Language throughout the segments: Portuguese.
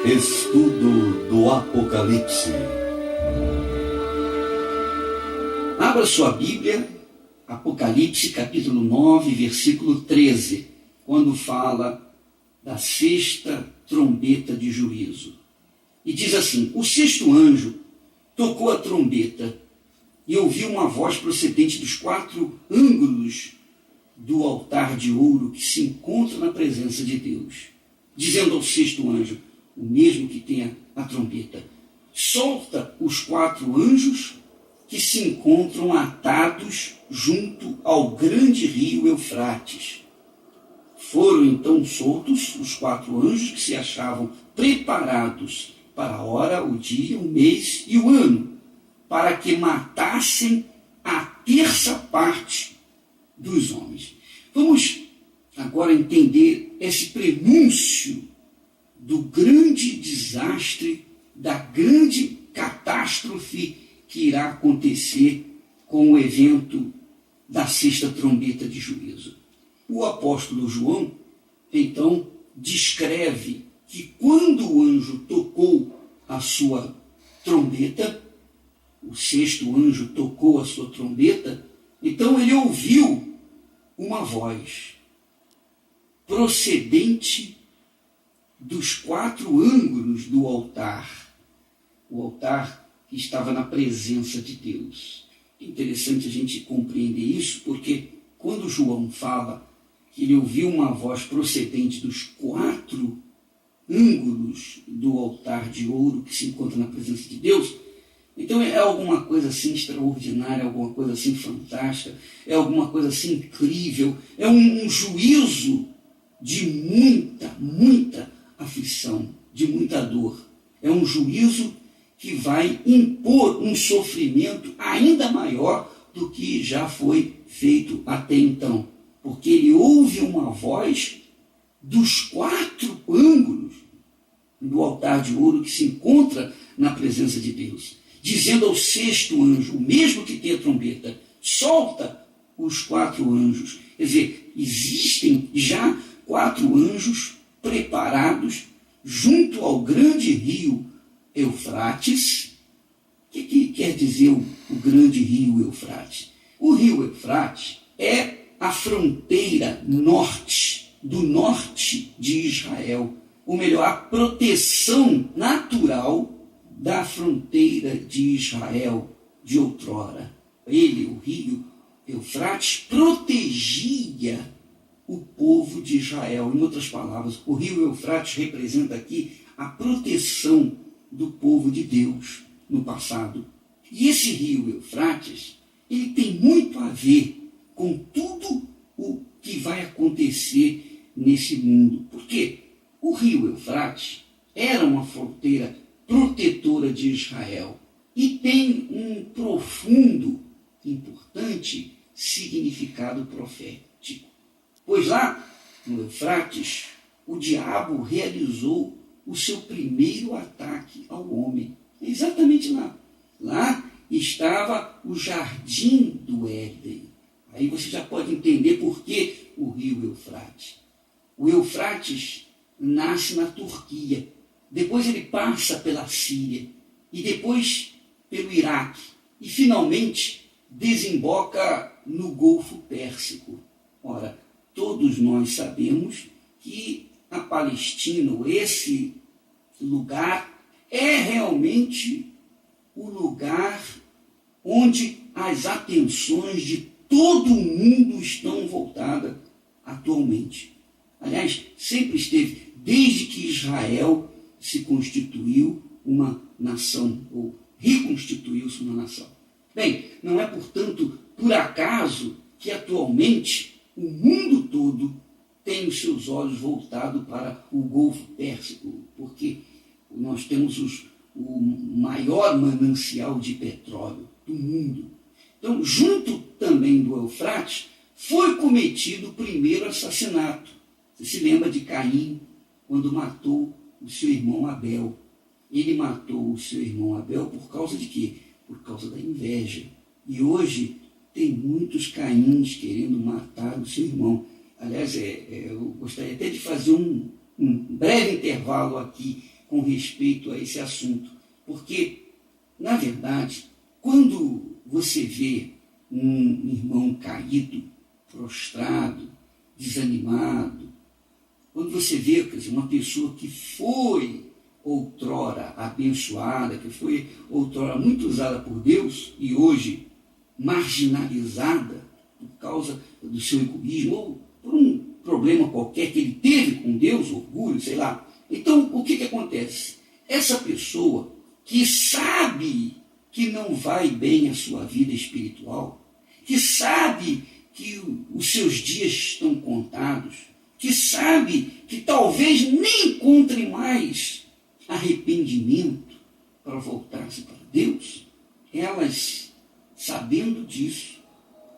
Estudo do Apocalipse. Abra sua Bíblia, Apocalipse capítulo 9, versículo 13, quando fala da sexta trombeta de juízo. E diz assim: o sexto anjo tocou a trombeta e ouviu uma voz procedente dos quatro ângulos do altar de ouro que se encontra na presença de Deus, dizendo ao sexto anjo, o mesmo que tem a trombeta: solta os quatro anjos que se encontram atados junto ao grande rio Eufrates. Foram então soltos os quatro anjos que se achavam preparados para a hora, o dia, o mês e o ano, para que matassem a terça parte dos homens. Vamos agora entender esse prenúncio do grande desastre, da grande catástrofe que irá acontecer com o evento da sexta trombeta de juízo. O apóstolo João, então, descreve que quando o anjo tocou a sua trombeta, o sexto anjo tocou a sua trombeta, então ele ouviu uma voz procedente dos quatro ângulos do altar, o altar que estava na presença de Deus. É interessante a gente compreender isso, porque quando João fala que ele ouviu uma voz procedente dos quatro ângulos do altar de ouro que se encontra na presença de Deus, então é alguma coisa assim extraordinária, alguma coisa assim fantástica, é alguma coisa assim incrível, é um juízo de muita aflição, de muita dor. É um juízo que vai impor um sofrimento ainda maior do que já foi feito até então. Porque ele ouve uma voz dos quatro ângulos do altar de ouro que se encontra na presença de Deus, dizendo ao sexto anjo, o mesmo que tem a trombeta, solta os quatro anjos. Quer dizer, existem já quatro anjos preparados junto ao grande rio Eufrates. O que quer dizer o grande rio Eufrates? O rio Eufrates é a fronteira do norte de Israel, ou melhor, a proteção natural da fronteira de Israel de outrora. Ele, o rio Eufrates, protegia o povo de Israel. Em outras palavras, o rio Eufrates representa aqui a proteção do povo de Deus no passado. E esse rio Eufrates, ele tem muito a ver com tudo o que vai acontecer nesse mundo. Porque o rio Eufrates era uma fronteira protetora de Israel e tem um profundo, importante significado profético. Pois lá no Eufrates, o diabo realizou o seu primeiro ataque ao homem. Exatamente lá. Lá estava o jardim do Éden. Aí você já pode entender por que o rio Eufrates. O Eufrates nasce na Turquia, depois ele passa pela Síria, e depois pelo Iraque, e finalmente desemboca no Golfo Pérsico. Ora, todos nós sabemos que a Palestina, esse lugar, é realmente o lugar onde as atenções de todo o mundo estão voltadas atualmente. Aliás, sempre esteve, desde que Israel se constituiu uma nação, ou reconstituiu-se uma nação. Bem, não é, portanto, por acaso que atualmente o mundo todo tem os seus olhos voltados para o Golfo Pérsico, porque nós temos o maior manancial de petróleo do mundo. Então, junto também do Eufrates, foi cometido o primeiro assassinato. Você se lembra de Caim, quando matou o seu irmão Abel. Ele matou o seu irmão Abel por causa de quê? Por causa da inveja. E hoje tem muitos Caíns querendo matar o seu irmão. Aliás, eu gostaria até de fazer um breve intervalo aqui com respeito a esse assunto, porque, na verdade, quando você vê um irmão caído, prostrado, desanimado, quando você vê, quer dizer, uma pessoa que foi outrora abençoada, que foi outrora muito usada por Deus e hoje marginalizada por causa do seu egoísmo ou por um problema qualquer que ele teve com Deus, orgulho, sei lá. Então, o que acontece? Essa pessoa que sabe que não vai bem a sua vida espiritual, que sabe que os seus dias estão contados, que sabe que talvez nem encontre mais arrependimento para voltar-se para Deus, elas, sabendo disso,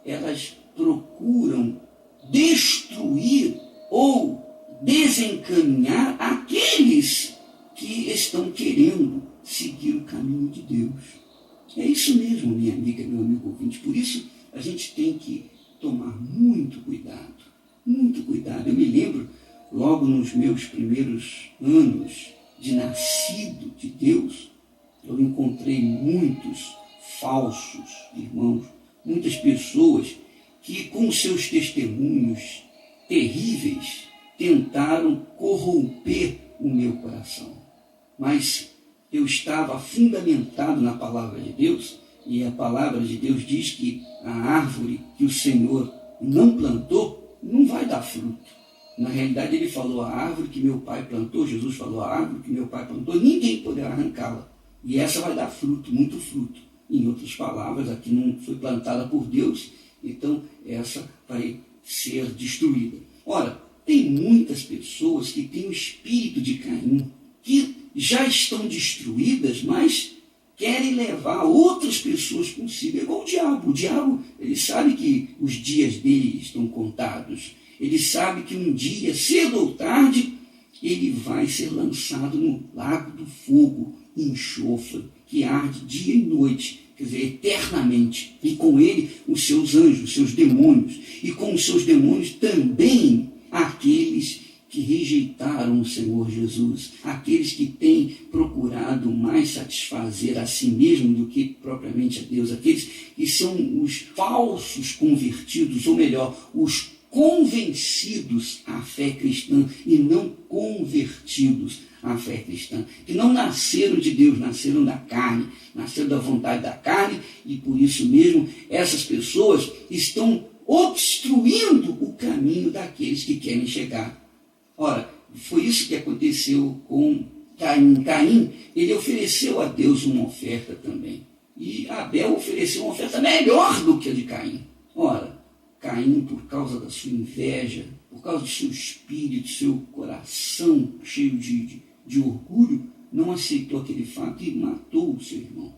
elas procuram destruir ou desencaminhar aqueles que estão querendo seguir o caminho de Deus. É isso mesmo, minha amiga, meu amigo ouvinte. Por isso, a gente tem que tomar muito cuidado. Muito cuidado. Eu me lembro, logo nos meus primeiros anos de nascido de Deus, eu encontrei muitos falsos irmãos, muitas pessoas que, com seus testemunhos terríveis, tentaram corromper o meu coração. Mas eu estava fundamentado na palavra de Deus, e a palavra de Deus diz que a árvore que o Senhor não plantou não vai dar fruto. Na realidade, ele falou: a árvore que meu pai plantou, Jesus falou: a árvore que meu pai plantou, ninguém poderá arrancá-la. E essa vai dar fruto, muito fruto. Em outras palavras, aqui não foi plantada por Deus, então essa vai ser destruída. Ora, tem muitas pessoas que têm o espírito de Caim, que já estão destruídas, mas querem levar outras pessoas consigo. É igual o diabo. O diabo, ele sabe que os dias dele estão contados. Ele sabe que um dia, cedo ou tarde, ele vai ser lançado no lago do fogo, enxofre, que arde dia e noite, quer dizer, eternamente. E com ele, os seus anjos, os seus demônios. E com os seus demônios também aqueles que rejeitaram o Senhor Jesus, aqueles que têm procurado mais satisfazer a si mesmo do que propriamente a Deus, aqueles que são os falsos convertidos, ou melhor, os convencidos à fé cristã e não convertidos à fé cristã, que não nasceram de Deus, nasceram da carne, nasceram da vontade da carne, e por isso mesmo essas pessoas estão obstruindo o caminho daqueles que querem chegar. Ora, foi isso que aconteceu com Caim. Caim, ele ofereceu a Deus uma oferta também. E Abel ofereceu uma oferta melhor do que a de Caim. Ora, Caim, por causa da sua inveja, por causa do seu espírito, seu coração cheio de orgulho, não aceitou aquele fato e matou o seu irmão.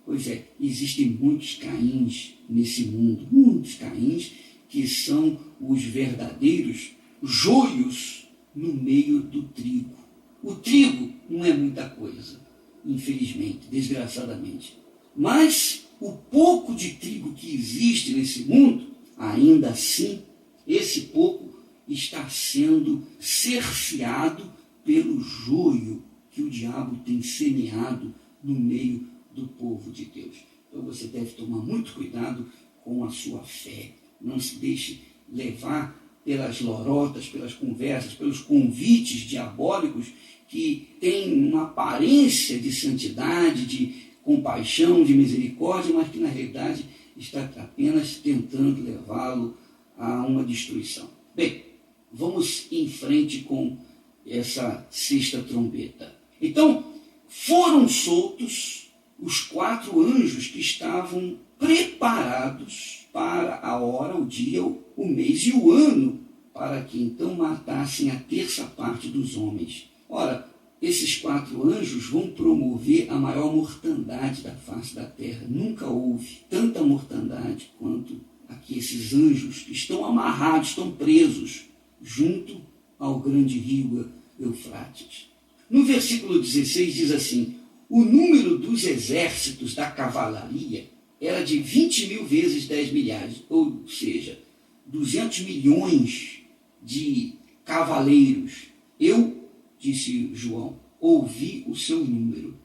Pois é, existem muitos Caíns nesse mundo, muitos Caíns que são os verdadeiros joios no meio do trigo. O trigo não é muita coisa, infelizmente, desgraçadamente. Mas o pouco de trigo que existe nesse mundo, ainda assim, esse pouco está sendo cerceado pelo joio que o diabo tem semeado no meio do povo de Deus. Então você deve tomar muito cuidado com a sua fé. Não se deixe levar pelas lorotas, pelas conversas, pelos convites diabólicos que têm uma aparência de santidade, de compaixão, de misericórdia, mas que na realidade está apenas tentando levá-lo a uma destruição. Bem, vamos em frente com essa sexta trombeta. Então, foram soltos os 4 anjos que estavam preparados para a hora, o dia, o mês e o ano, para que então matassem a terça parte dos homens. Ora, esses 4 anjos vão promover a maior mortandade da face da terra. Nunca houve tanta mortandade quanto aqui esses anjos que estão amarrados, estão presos junto ao grande rio Eufrates. No versículo 16 diz assim: o número dos exércitos da cavalaria era de 20 mil vezes 10 milhares, ou seja, 200 milhões de cavaleiros. Disse João, ouvi o seu número.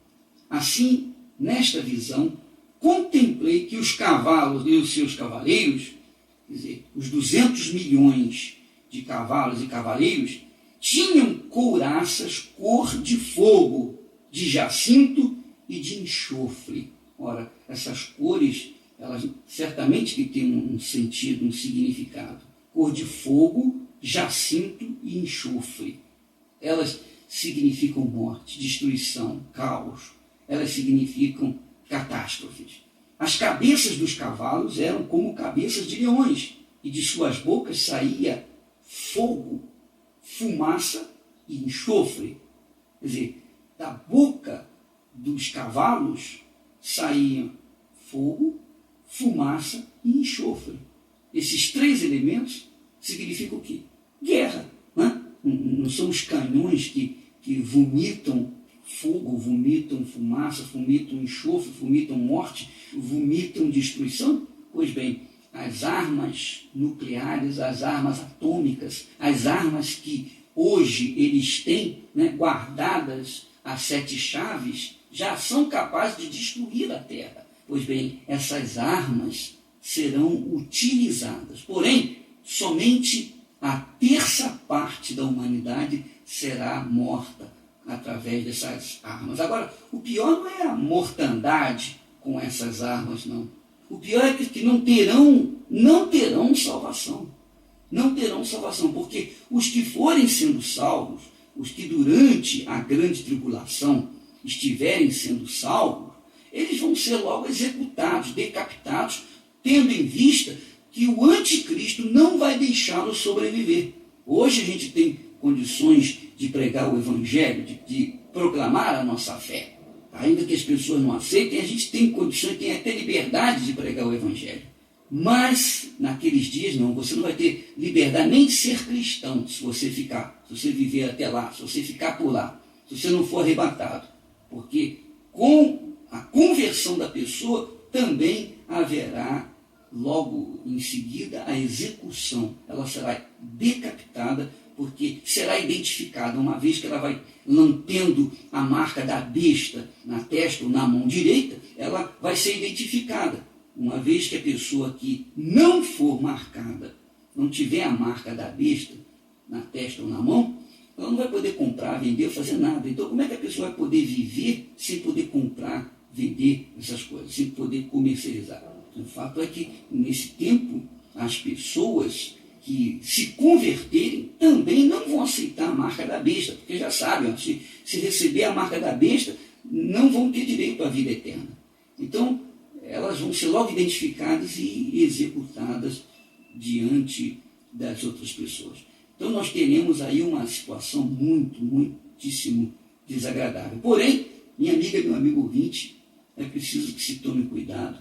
Assim, nesta visão, contemplei que os cavalos e os seus cavaleiros, quer dizer, os 200 milhões de cavalos e cavaleiros, tinham couraças cor de fogo, de jacinto e de enxofre. Ora, essas cores, elas certamente que têm um sentido, um significado. Cor de fogo, jacinto e enxofre. Elas significam morte, destruição, caos. Elas significam catástrofes. As cabeças dos cavalos eram como cabeças de leões, e de suas bocas saía fogo, fumaça e enxofre. Quer dizer, da boca dos cavalos saíam fogo, fumaça e enxofre. Esses três elementos significam o quê? Guerra. Né? Não são os canhões que vomitam fogo, vomitam fumaça, vomitam enxofre, vomitam morte, vomitam destruição? Pois bem, as armas nucleares, as armas atômicas, as armas que hoje eles têm, né, guardadas as 7 chaves, já são capazes de destruir a Terra. Pois bem, essas armas serão utilizadas. Porém, somente a terça parte da humanidade será morta através dessas armas. Agora, o pior não é a mortandade com essas armas, não. O pior é que não terão salvação. Não terão salvação, porque os que forem sendo salvos, os que durante a grande tribulação estiverem sendo salvos, eles vão ser logo executados, decapitados, tendo em vista que o anticristo não vai deixá-los sobreviver. Hoje a gente tem condições de pregar o evangelho, de proclamar a nossa fé. Ainda que as pessoas não aceitem, a gente tem condições, tem até liberdade de pregar o evangelho. Mas, naqueles dias, não, você não vai ter liberdade nem de ser cristão, se você viver até lá, se você ficar por lá, se você não for arrebatado. Porque com a conversão da pessoa também haverá, logo em seguida, a execução. Ela será decapitada, porque será identificada, uma vez que ela vai tendo a marca da besta na testa ou na mão direita, ela vai ser identificada. Uma vez que a pessoa que não for marcada, não tiver a marca da besta na testa ou na mão, ela não vai poder comprar, vender, fazer nada. Então, como é que a pessoa vai poder viver sem poder comprar, vender essas coisas, sem poder comercializar? O fato é que, nesse tempo, as pessoas que se converterem também não vão aceitar a marca da besta, porque já sabem, se receber a marca da besta, não vão ter direito à vida eterna. Então, elas vão ser logo identificadas e executadas diante das outras pessoas. Então, nós teremos aí uma situação muitíssimo desagradável. Porém, minha amiga e meu amigo ouvinte, é preciso que se tome cuidado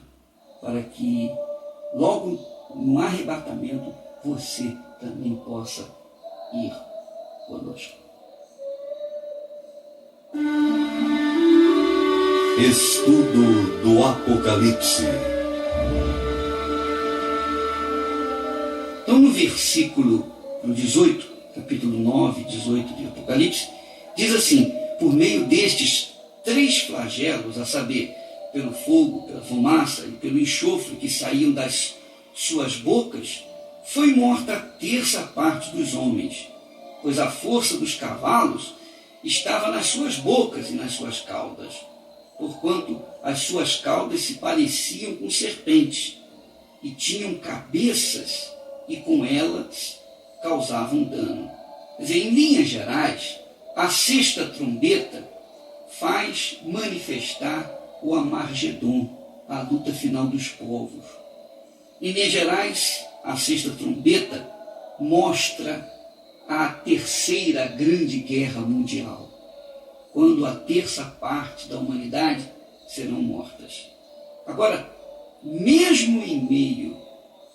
para que, logo no arrebatamento, você também possa ir conosco. Estudo do Apocalipse. Então, no versículo 18, capítulo 9, 18 de Apocalipse, diz assim: por meio destes 3 flagelos, a saber, pelo fogo, pela fumaça e pelo enxofre que saíam das suas bocas, foi morta a terça parte dos homens, pois a força dos cavalos estava nas suas bocas e nas suas caudas, porquanto as suas caudas se pareciam com serpentes, e tinham cabeças, e com elas causavam dano. Quer dizer, em linhas gerais, a 6ª trombeta faz manifestar o Amargedon, a luta final dos povos. Em linhas gerais, a 6ª trombeta mostra a 3ª grande guerra mundial, quando a terça parte da humanidade serão mortas. Agora, mesmo em meio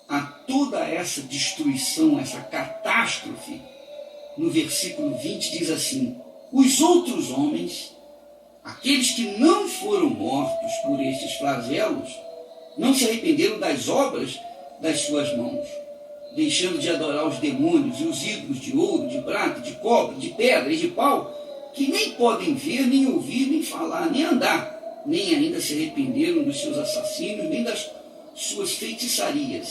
a toda essa destruição, essa catástrofe, no versículo 20 diz assim: os outros homens, aqueles que não foram mortos por estes flagelos, não se arrependeram das obras das suas mãos, deixando de adorar os demônios e os ídolos de ouro, de prata, de cobre, de pedra e de pau, que nem podem ver, nem ouvir, nem falar, nem andar, nem ainda se arrependeram dos seus assassínios, nem das suas feitiçarias,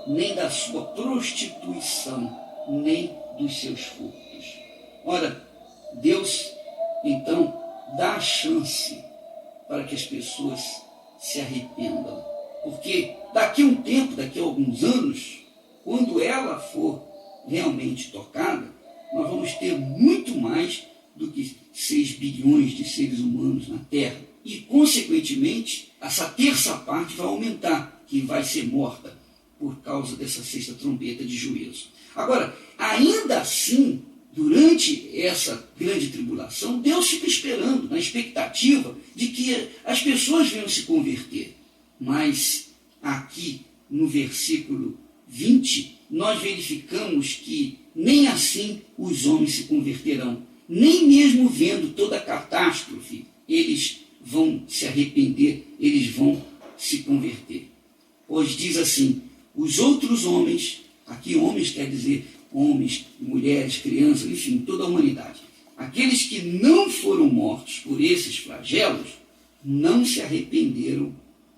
nem da sua prostituição, nem dos seus furtos. Ora, Deus, então, dá a chance para que as pessoas se arrependam. Porque daqui a um tempo, daqui a alguns anos, quando ela for realmente tocada, nós vamos ter muito mais do que 6 bilhões de seres humanos na Terra. E, consequentemente, essa terça parte vai aumentar, que vai ser morta por causa dessa sexta trombeta de juízo. Agora, ainda assim, durante essa grande tribulação, Deus fica esperando, na expectativa de que as pessoas venham se converter. Mas aqui, no versículo 20, nós verificamos que nem assim os homens se converterão. Nem mesmo vendo toda a catástrofe, eles vão se arrepender, eles vão se converter. Pois diz assim, os outros homens, aqui homens quer dizer homens, mulheres, crianças, enfim, toda a humanidade. Aqueles que não foram mortos por esses flagelos, não se arrependeram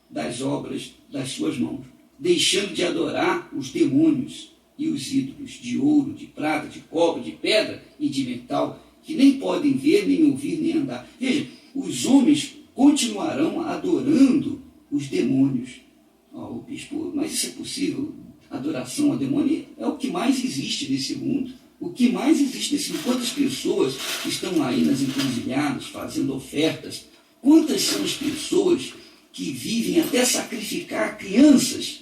das obras das suas mãos, deixando de adorar os demônios e os ídolos de ouro, de prata, de cobre, de pedra e de metal, que nem podem ver, nem ouvir, nem andar. Veja, os homens continuarão adorando os demônios. O bispo, mas isso é possível? Adoração a demônio é o que mais existe nesse mundo. O que mais existe nesse mundo? Quantas pessoas estão aí nas encruzilhadas fazendo ofertas? Quantas são as pessoas que vivem até sacrificar crianças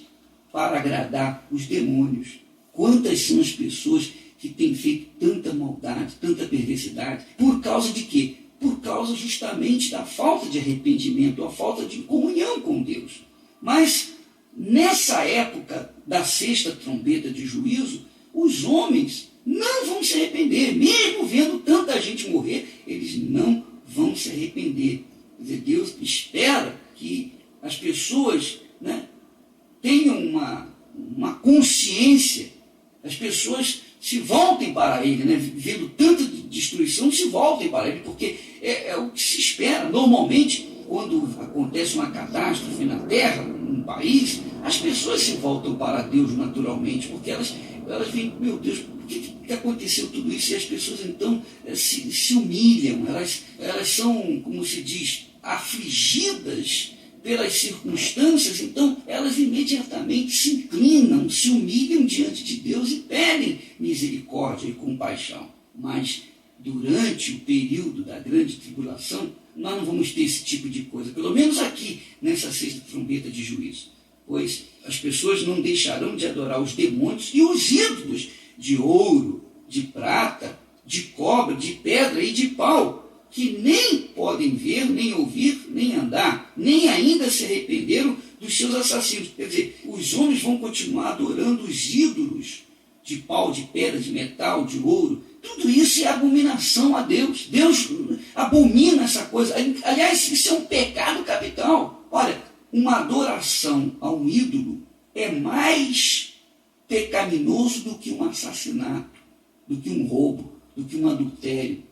para agradar os demônios? Quantas são as pessoas que têm feito tanta maldade, tanta perversidade? Por causa de quê? Por causa justamente da falta de arrependimento, a falta de comunhão com Deus. Mas nessa época da sexta trombeta de juízo, os homens não vão se arrepender, mesmo vendo tanta gente morrer, eles não vão se arrepender. Quer dizer, Deus espera que as pessoas, tenham uma consciência, as pessoas se voltem para Ele, vendo tanta destruição, se voltem para Ele, porque é o que se espera. Normalmente, quando acontece uma catástrofe na Terra, num país, as pessoas se voltam para Deus naturalmente, porque elas veem, meu Deus, por que aconteceu tudo isso? E as pessoas então se humilham, elas são, como se diz, afligidas pelas circunstâncias, então elas imediatamente se inclinam, se humilham diante de Deus e pedem misericórdia e compaixão. Mas durante o período da grande tribulação, nós não vamos ter esse tipo de coisa, pelo menos aqui, nessa sexta trombeta de juízo. Pois as pessoas não deixarão de adorar os demônios e os ídolos de ouro, de prata, de cobre, de pedra e de pau, que nem podem ver, nem ouvir, nem andar, nem ainda se arrependeram dos seus assassinos. Quer dizer, os homens vão continuar adorando os ídolos de pau, de pedra, de metal, de ouro. Tudo isso é abominação a Deus. Deus abomina essa coisa. Aliás, isso é um pecado capital. Olha, uma adoração a um ídolo é mais pecaminoso do que um assassinato, do que um roubo, do que um adultério,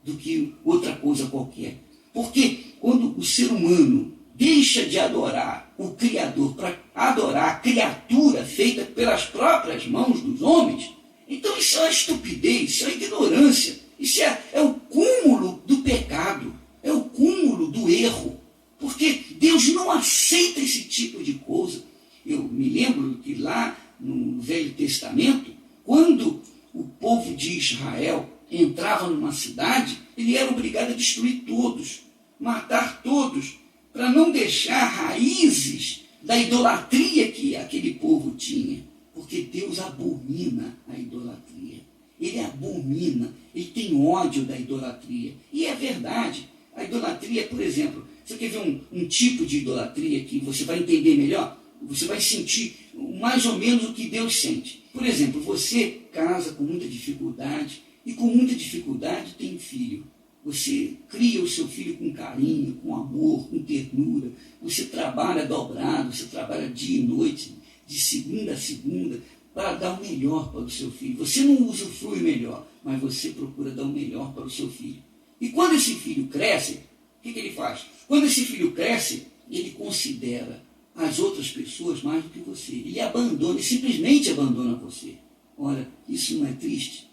do que outra coisa qualquer. Porque quando o ser humano deixa de adorar o Criador para adorar a criatura feita pelas próprias mãos dos homens, então isso é uma estupidez, isso é ignorância, isso é o cúmulo do pecado, é o cúmulo do erro, porque Deus não aceita esse tipo de coisa. Eu me lembro que lá no Velho Testamento, quando o povo de Israel entrava numa cidade, ele era obrigado a destruir todos, matar todos, para não deixar raízes da idolatria que aquele povo tinha. Porque Deus abomina a idolatria. Ele abomina, ele tem ódio da idolatria. E é verdade. A idolatria, por exemplo, você quer ver um tipo de idolatria que você vai entender melhor? Você vai sentir mais ou menos o que Deus sente. Por exemplo, você casa com muita dificuldade e com muita dificuldade tem filho. Você cria o seu filho com carinho, com amor, com ternura. Você trabalha dobrado, você trabalha dia e noite, de segunda a segunda, para dar o melhor para o seu filho. Você não usufrui o melhor, mas você procura dar o melhor para o seu filho. E quando esse filho cresce, o que ele faz? Quando esse filho cresce, ele considera as outras pessoas mais do que você. Ele abandona, ele simplesmente abandona você. Olha, isso não é triste?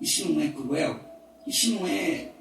Isso não é cruel? Isso não é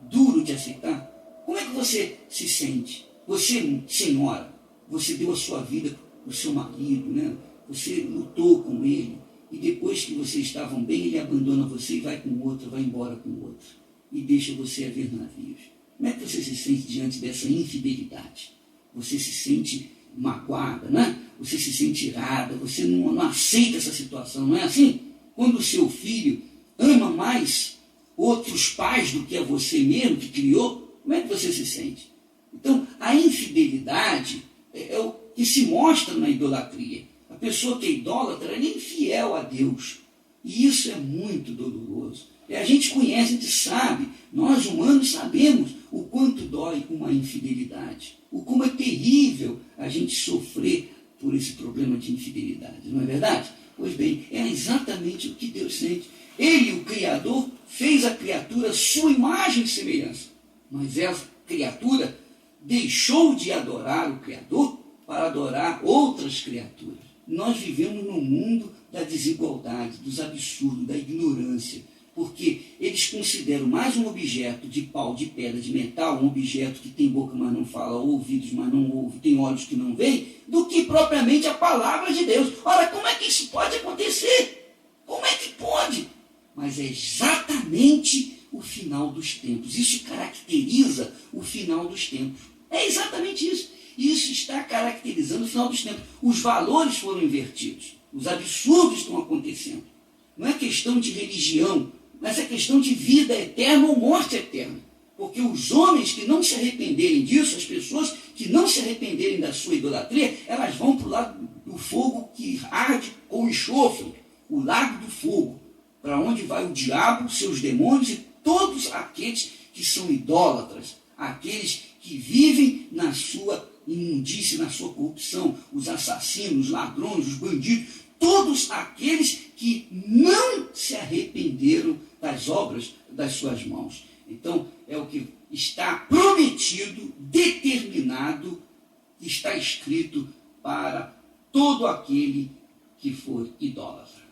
duro de aceitar? Como é que você se sente? Você, senhora, você deu a sua vida para o seu marido, né? Você lutou com ele, e depois que vocês estavam bem, ele abandona você e vai com outra, vai embora com outra, e deixa você a ver navios. Como é que você se sente diante dessa infidelidade? Você se sente magoada, né? Você se sente irada, você não aceita essa situação, não é assim? Quando o seu filho ama mais outros pais do que a você mesmo que criou, como é que você se sente? Então, a infidelidade é o que se mostra na idolatria. A pessoa que é idólatra é nem fiel a Deus. E isso é muito doloroso. E a gente conhece, a gente sabe, nós humanos sabemos o quanto dói uma infidelidade. O como é terrível a gente sofrer por esse problema de infidelidade, não é verdade? Pois bem, é exatamente o que Deus sente. Ele, o Criador, fez a criatura sua imagem e semelhança. Mas essa criatura deixou de adorar o Criador para adorar outras criaturas. Nós vivemos num mundo da desigualdade, dos absurdos, da ignorância, porque eles consideram mais um objeto de pau, de pedra, de metal, um objeto que tem boca, mas não fala, ouvidos, mas não ouve, tem olhos que não veem, do que propriamente a palavra de Deus. Ora, como é que isso pode acontecer? Como é que pode? Mas é exatamente o final dos tempos. Isso caracteriza o final dos tempos. É exatamente isso. Isso está caracterizando o final dos tempos. Os valores foram invertidos. Os absurdos estão acontecendo. Não é questão de religião, mas é questão de vida eterna ou morte eterna. Porque os homens que não se arrependerem disso, as pessoas que não se arrependerem da sua idolatria, elas vão para o lado do fogo que arde com enxofre, o lago do fogo, para onde vai o diabo, seus demônios e todos aqueles que são idólatras, aqueles que vivem na sua imundície, na sua corrupção, os assassinos, os ladrões, os bandidos, todos aqueles que não se arrependeram das obras das suas mãos. Então, é o que está prometido, determinado, está escrito para todo aquele que for idólatra.